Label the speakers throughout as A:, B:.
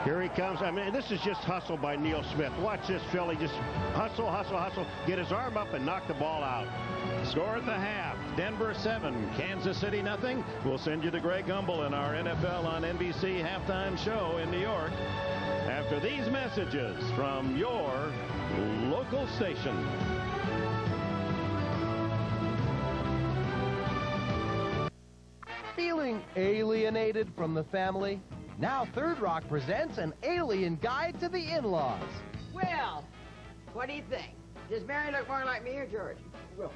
A: Here he comes. I mean, this is just hustle by Neil Smith. Watch this, Philly. Just hustle, hustle, hustle. Get his arm up and knock the ball out.
B: Score at the half. Denver 7, Kansas City nothing. We'll send you to Greg Gumbel in our NFL on NBC halftime show in New York after these messages from your local station.
C: Feeling alienated from the family? Now Third Rock presents an alien guide to the in-laws.
D: Well, what do you think? Does Mary look more like me or George?
E: Well,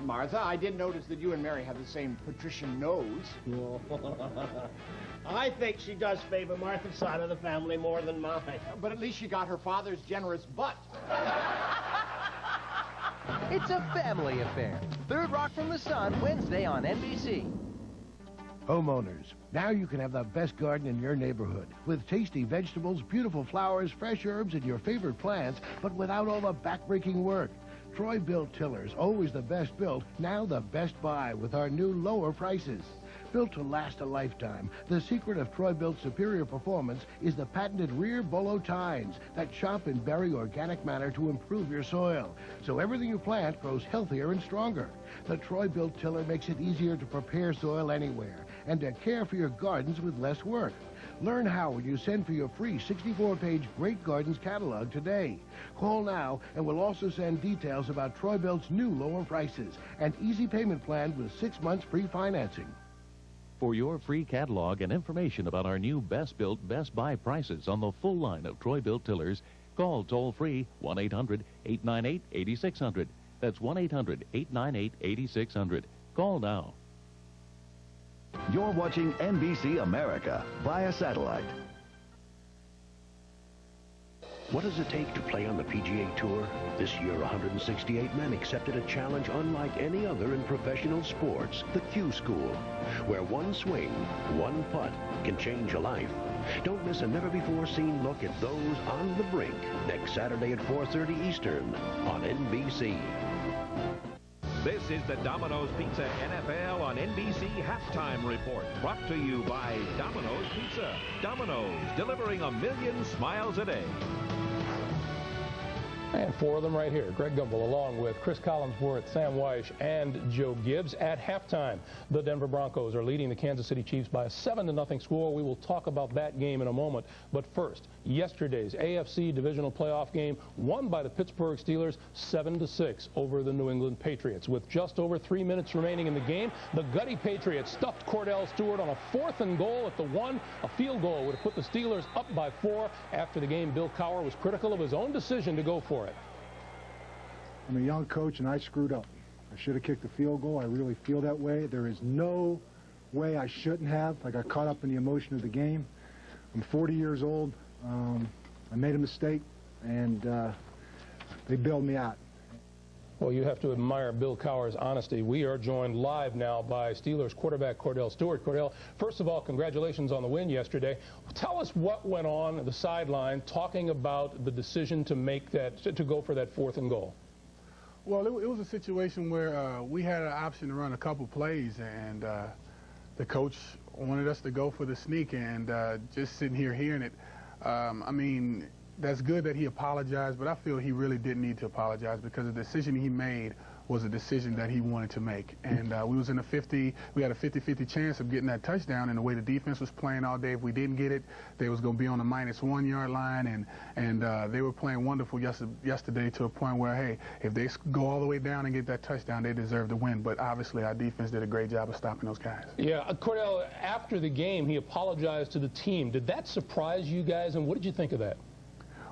E: Martha, I did notice that you and Mary have the same patrician nose.
F: I think she does favor Martha's side of the family more than mine.
E: But at least she got her father's generous butt.
C: It's a family affair. Third Rock from the Sun, Wednesday on NBC.
G: Homeowners, now you can have the best garden in your neighborhood with tasty vegetables, beautiful flowers, fresh herbs, and your favorite plants, but without all the backbreaking work. Troy-Bilt tillers, always the best built, now the best buy with our new lower prices. Built to last a lifetime, the secret of Troy-Bilt's superior performance is the patented rear bolo tines that chop and bury organic matter to improve your soil, so everything you plant grows healthier and stronger. The Troy-Bilt tiller makes it easier to prepare soil anywhere and to care for your gardens with less work. Learn how when you send for your free 64-page Great Gardens catalog today. Call now and we'll also send details about Troy-Bilt's new lower prices and easy payment plan with 6 months free financing.
H: For your free catalog and information about our new Best Built, Best Buy prices on the full line of Troy-Bilt tillers, call toll-free 1-800-898-8600. That's 1-800-898-8600. Call now.
I: You're watching NBC America via satellite.
J: What does it take to play on the PGA Tour? This year, 168 men accepted a challenge unlike any other in professional sports, the Q School, where one swing, one putt can change a life. Don't miss a never-before-seen look at those on the brink next Saturday at 4:30 Eastern on NBC.
B: This is the Domino's Pizza NFL on NBC Halftime Report, brought to you by Domino's Pizza. Domino's, delivering a million smiles a day.
K: And four of them right here. Greg Gumbel along with Cris Collinsworth, Sam Wyche, and Joe Gibbs. At halftime, the Denver Broncos are leading the Kansas City Chiefs by a 7-0 score. We will talk about that game in a moment. But first, yesterday's AFC Divisional Playoff Game won by the Pittsburgh Steelers 7-6 over the New England Patriots. With just over 3 minutes remaining in the game, the gutty Patriots stuffed Kordell Stewart on a 4th and goal at the 1. A field goal would have put the Steelers up by 4. After the game, Bill Cowher was critical of his own decision to go for it.
L: I'm a young coach, and I screwed up. I should have kicked the field goal. I really feel that way. There is no way I shouldn't have. I got caught up in the emotion of the game. I'm 40 years old. I made a mistake, and they bailed me out.
K: Well, you have to admire Bill Cowher's honesty. We are joined live now by Steelers quarterback Kordell Stewart. Kordell, first of all, congratulations on the win yesterday. Tell us what went on the sideline talking about the decision to make that, to go for that 4th and goal.
M: Well, it was a situation where we had an option to run a couple plays, and the coach wanted us to go for the sneak, and just sitting here hearing it, I mean, that's good that he apologized, but I feel he really didn't need to apologize because the decision he made was a decision that he wanted to make. And we was in we had a 50-50 chance of getting that touchdown, and the way the defense was playing all day, if we didn't get it, they was going to be on the -1 yard line, and they were playing wonderful yesterday to a point where, hey, if they go all the way down and get that touchdown, they deserve to win. But obviously our defense did a great job of stopping those guys.
K: Yeah, Kordell, after the game, he apologized to the team. Did that surprise you guys, and what did you think of that?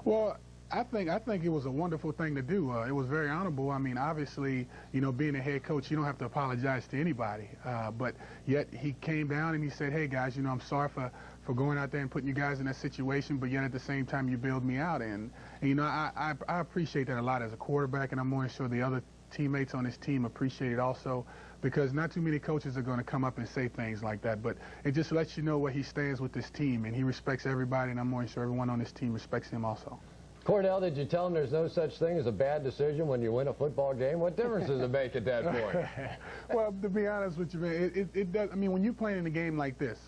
M: Well, I think it was a wonderful thing to do. It was very honorable. I mean, obviously, you know, being a head coach, you don't have to apologize to anybody. But yet he came down and he said, hey, guys, you know, I'm sorry for going out there and putting you guys in that situation, but yet at the same time you bailed me out. And you know, I appreciate that a lot as a quarterback, and I'm more sure the other teammates on this team appreciate it also, because not too many coaches are going to come up and say things like that. But it just lets you know where he stands with this team, and he respects everybody, and I'm more sure everyone on this team respects him also.
N: Kordell, did you tell him there's no such thing as a bad decision when you win a football game? What difference does it make at that point?
M: Well, to be honest with you, man, it does. I mean, when you're playing in a game like this,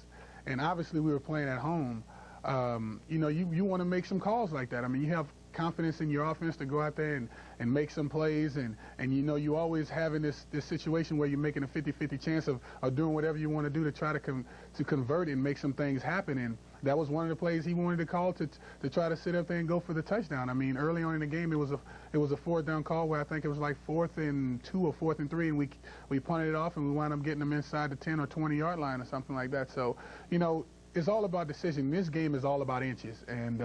M: and obviously we were playing at home, you know, you want to make some calls like that. I mean, you have confidence in your offense to go out there and make some plays, and you know, you always having this situation where you're making a 50-50 chance of doing whatever you want to do to try to convert and make some things happen. And that was one of the plays he wanted to call to try to sit up there and go for the touchdown. I mean, early on in the game, it was a fourth down call where I think it was like 4th and 2 or 4th and 3, and we punted it off, and we wound up getting them inside the 10 or 20-yard line or something like that. So, you know, it's all about decision. This game is all about inches, and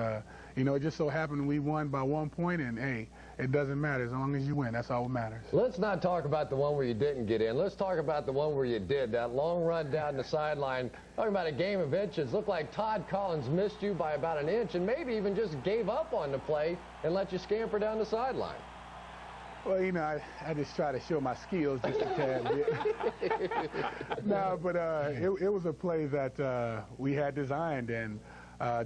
M: you know, it just so happened we won by 1 point, and hey, it doesn't matter as long as you win. That's all that matters.
N: Let's not talk about the one where you didn't get in. Let's talk about the one where you did. That long run down the sideline. Talking about a game of inches. Looked like Todd Collins missed you by about an inch, and maybe even just gave up on the play and let you scamper down the sideline.
M: Well, you know, I just try to show my skills just a tad bit. No, but it was a play that we had designed, and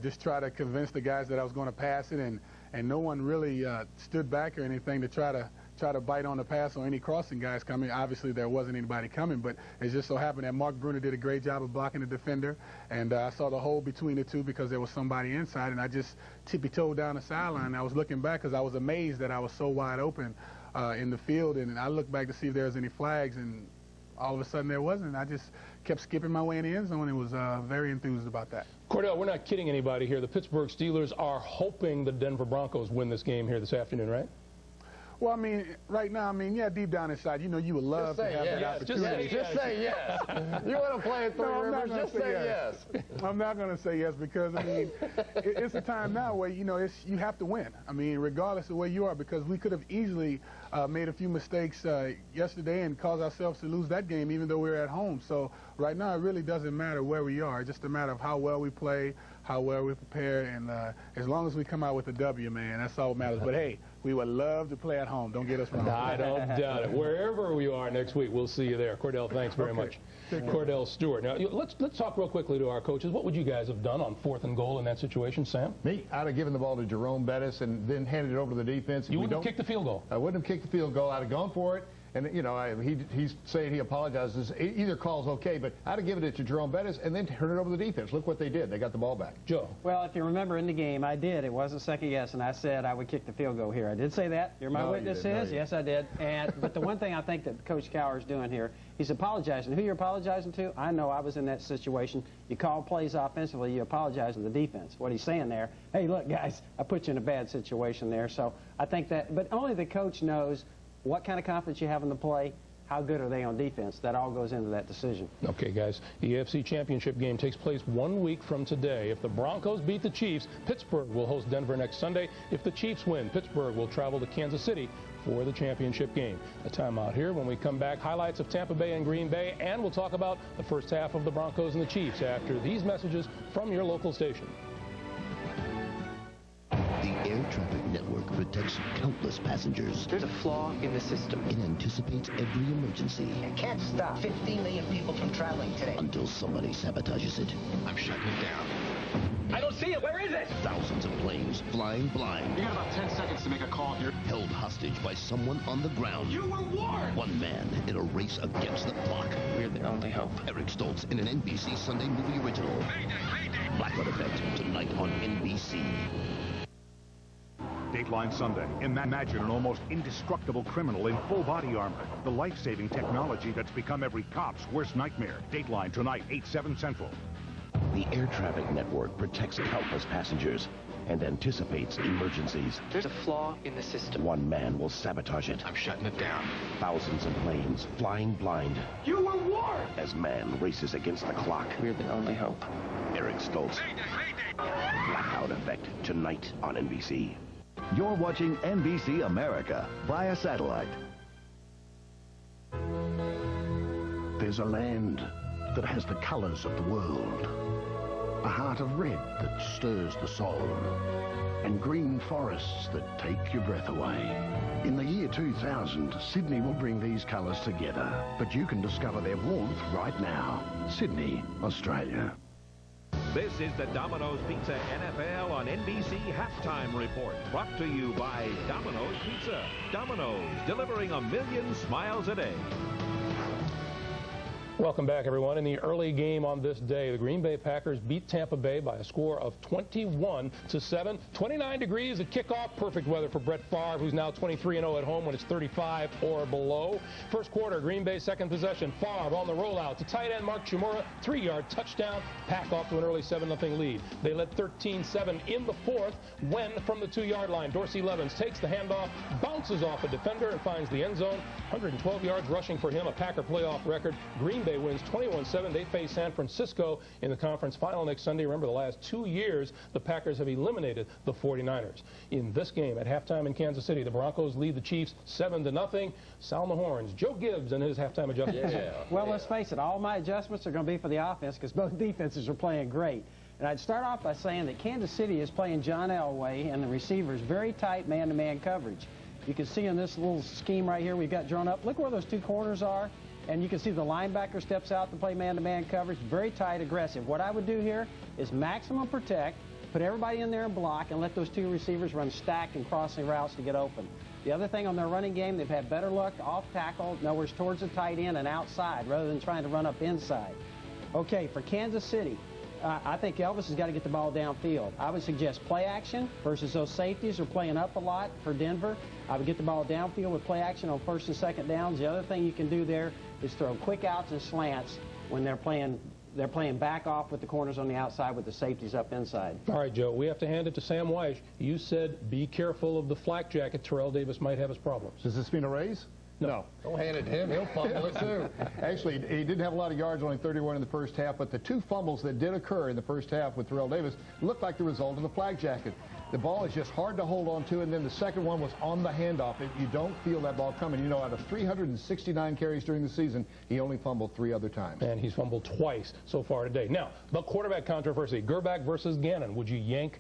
M: just try to convince the guys that I was going to pass it, and no one really stood back or anything to try to bite on the pass or any crossing guys coming. Obviously, there wasn't anybody coming, but it just so happened that Mark Bruner did a great job of blocking the defender, and I saw the hole between the two because there was somebody inside, and I just tippy-toed down the sideline. I was looking back because I was amazed that I was so wide open in the field, and I looked back to see if there was any flags, and all of a sudden there wasn't. I just kept skipping my way in the end zone and was very enthused about that.
K: Kordell, we're not kidding anybody here. The Pittsburgh Steelers are hoping the Denver Broncos win this game here this afternoon, right?
M: Well, I mean, right now, I mean, yeah, deep down inside, you know, you would love to have that opportunity.
N: Just say yes. You want to play at Three Rivers? Just say yes.
M: I'm not going to say yes because, I mean, it's a time now where, you know, you have to win. I mean, regardless of where you are, because we could have easily made a few mistakes yesterday and caused ourselves to lose that game even though we were at home. So right now, it really doesn't matter where we are. It's just a matter of how well we play, how well we prepare, and as long as we come out with a W, man, that's all that matters. But, hey, we would love to play at home. Don't get us wrong.
K: I don't doubt it. Wherever we are next week, we'll see you there. Kordell, thanks very much. Kordell Stewart. Now, let's talk real quickly to our coaches. What would you guys have done on 4th and goal in that situation, Sam?
O: Me, I'd have given the ball to Jerome Bettis and then handed it over to the defense.
K: You wouldn't have kicked the field goal?
O: I wouldn't have kicked the field goal. I'd have gone for it. And, you know, he's saying he apologizes. Either call's okay, but I'd have given it to Jerome Bettis and then turned it over to the defense. Look what they did. They got the ball back.
K: Joe.
P: Well, if you remember in the game, I did. It wasn't second guess, and I said I would kick the field goal here. I did say that. You're my witnesses. Yes, I did. But the one thing I think that Coach Cowher is doing here, he's apologizing. Who you're apologizing to? I know I was in that situation. You call plays offensively, you apologize to the defense. What he's saying there, hey, look, guys, I put you in a bad situation there. So I think that, but only the coach knows what kind of confidence you have in the play. How good are they on defense? That all goes into that decision.
K: Okay, guys. The AFC Championship game takes place 1 week from today. If the Broncos beat the Chiefs, Pittsburgh will host Denver next Sunday. If the Chiefs win, Pittsburgh will travel to Kansas City for the championship game. A timeout here. When we come back, highlights of Tampa Bay and Green Bay, and we'll talk about the first half of the Broncos and the Chiefs after these messages from your local station.
Q: The air traffic network protects countless passengers.
R: There's a flaw in the system.
Q: It anticipates every emergency.
R: It can't stop 15 million people from traveling today.
Q: Until somebody sabotages it.
R: I'm shutting it down. I don't see it. Where is it?
Q: Thousands of planes flying blind.
R: You got about 10 seconds to make a call here.
Q: Held hostage by someone on the ground.
R: You were warned!
Q: One man in a race against the clock.
R: We're the only hope.
Q: Eric Stoltz in an NBC Sunday movie original. Blackout Effect, tonight on NBC.
S: Dateline Sunday. Imagine an almost indestructible criminal in full body armor. The life-saving technology that's become every cop's worst nightmare. Dateline tonight, 8/7 Central.
J: The air traffic network protects countless passengers and anticipates emergencies.
R: There's a flaw in the system.
J: One man will sabotage it.
R: I'm shutting it down.
J: Thousands of planes flying blind.
R: You were warned!
J: As man races against the clock.
R: We're the only hope.
J: Eric Stoltz. Blackout Effect, tonight on NBC.
I: You're watching NBC America via satellite.
T: There's a land that has the colors of the world. A heart of red that stirs the soul. And green forests that take your breath away. In the year 2000, Sydney will bring these colors together. But you can discover their warmth right now. Sydney, Australia.
U: This is the Domino's Pizza NFL on NBC Halftime Report. Brought to you by Domino's Pizza. Domino's, delivering 1 million smiles a day.
K: Welcome back, everyone. In the early game on this day, the Green Bay Packers beat Tampa Bay by a score of 21-7. 29 degrees at kickoff. Perfect weather for Brett Favre, who's now 23-0 at home when it's 35 or below. First quarter, Green Bay second possession. Favre on the rollout to tight end Mark Chmura. 3-yard touchdown. Pack off to an early 7-0 lead. They led 13-7 in the fourth when, from the 2-yard line, Dorsey Levens takes the handoff, bounces off a defender, and finds the end zone. 112 yards rushing for him, a Packer playoff record. Green Bay wins 21-7. They face San Francisco in the conference final next Sunday. Remember, the last 2 years, the Packers have eliminated the 49ers. In this game, at halftime in Kansas City, the Broncos lead the Chiefs 7-0. Sound the horns. Joe Gibbs and his halftime adjustments.
P: Well, let's face it, all my adjustments are going to be for the offense because both defenses are playing great. And I'd start off by saying that Kansas City is playing John Elway and the receivers very tight man-to-man coverage. You can see in this little scheme right here we've got drawn up. Look where those two corners are. And you can see the linebacker steps out to play man-to-man coverage. Very tight, aggressive. What I would do here is maximum protect, put everybody in there and block, and let those two receivers run stack and crossing routes to get open. The other thing on their running game, they've had better luck off tackle, nowhere towards the tight end and outside rather than trying to run up inside. Okay, for Kansas City, I think Elvis has got to get the ball downfield. I would suggest play action versus those safeties are playing up a lot for Denver. I would get the ball downfield with play action on first and second downs. The other thing you can do there is throw quick outs and slants when they're playing back off with the corners on the outside with the safeties up inside.
K: All right, Joe, we have to hand it to Sam Wyche. You said be careful of the flak jacket. Terrell Davis might have his problems.
O: Does this mean a raise?
K: No.
N: Don't hand it to him. He'll fumble it, too.
O: Actually, he didn't have a lot of yards, only 31 in the first half, but the two fumbles that did occur in the first half with Terrell Davis looked like the result of the flag jacket. The ball is just hard to hold on to, and then the second one was on the handoff. You don't feel that ball coming. You know, out of 369 carries during the season, he only fumbled 3 other times.
K: And he's fumbled twice so far today. Now, the quarterback controversy, Gerbach versus Gannon. Would you yank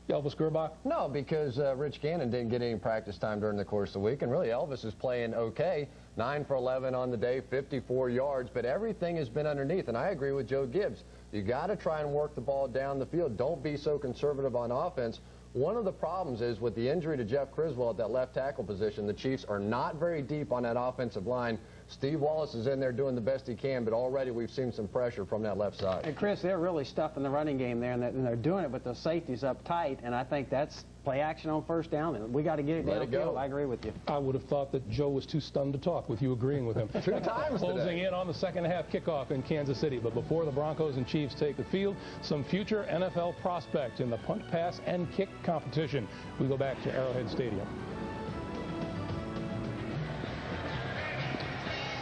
K: Elvis Gerbach?
N: No, because Rich Gannon didn't get any practice time during the course of the week, and really Elvis is playing okay. 9 for 11 on the day, 54 yards, but everything has been underneath, and I agree with Joe Gibbs. You got to try and work the ball down the field. Don't be so conservative on offense. One of the problems is with the injury to Jeff Criswell at that left tackle position, the Chiefs are not very deep on that offensive line. Steve Wallace is in there doing the best he can, but already we've seen some pressure from that left side.
P: And Chris, they're really stuffing the running game there, and they're doing it with the safeties up tight, and I think that's play action on first down. And we got to get it downfield. I agree with you.
K: I would have thought that Joe was too stunned to talk with you agreeing with him.
N: 2 times
K: Closing in on the second half kickoff in Kansas City. But before the Broncos and Chiefs take the field, some future NFL prospects in the punt, pass, and kick competition. We go back to Arrowhead Stadium.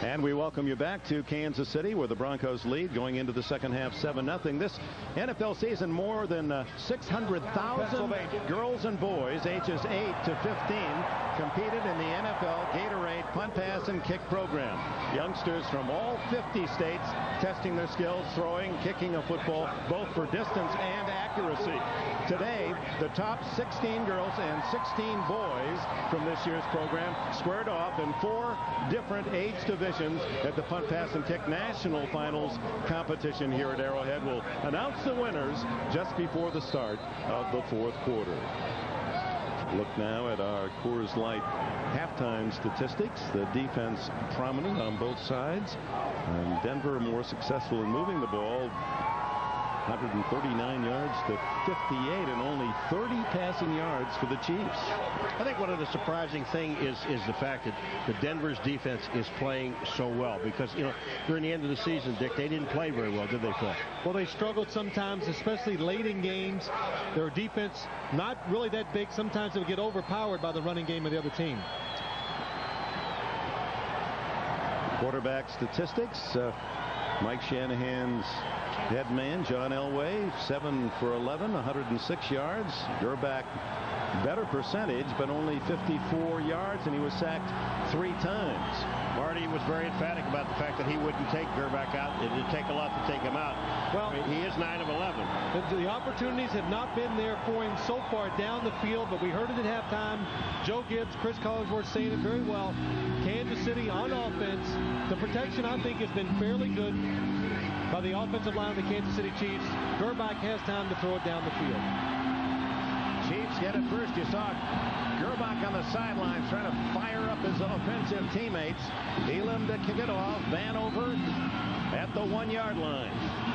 B: And we welcome you back to Kansas City, where the Broncos lead going into the second half 7-0. This NFL season, more than 600,000 girls and boys ages 8 to 15 competed in the NFL Gatorade punt, pass, and kick program. Youngsters from all 50 states testing their skills throwing, kicking a football, both for distance and accuracy. Today, the top 16 girls and 16 boys from this year's program squared off in 4 different age divisions at the punt, pass, and kick national finals competition here at Arrowhead. We'll announce the winners just before the start of the fourth quarter. Look now at our Coors Light halftime statistics. The defense prominent on both sides, and Denver more successful in moving the ball. 139 yards to 58 and only 30 passing yards for the Chiefs.
F: I think one of the surprising thing is the fact that the Denver's defense is playing so well, because, you know, during the end of the season, Dick, they didn't play very well, did they, Phil?
A: Well, they struggled sometimes, especially late in games. Their defense not really that big. Sometimes they would get overpowered by the running game of the other team.
B: Quarterback statistics. Mike Shanahan's head man, John Elway, 7 for 11, 106 yards. Gerbach, better percentage, but only 54 yards, and he was sacked 3 times.
F: Marty was very emphatic about the fact that he wouldn't take Gerbach out. It would take a lot to take him out. Well, he is 9 of 11.
A: The opportunities have not been there for him so far down the field, but we heard it at halftime. Joe Gibbs, Cris Collinsworth saying it very well. Kansas City on offense. The protection, I think, has been fairly good by the offensive line of the Kansas City Chiefs. Gerbach has time to throw it down the field.
B: Chiefs get it first. You saw Gerbach on the sidelines trying to fire up his offensive teamates. Elam to kick it off. Van over. at the 1-yard line.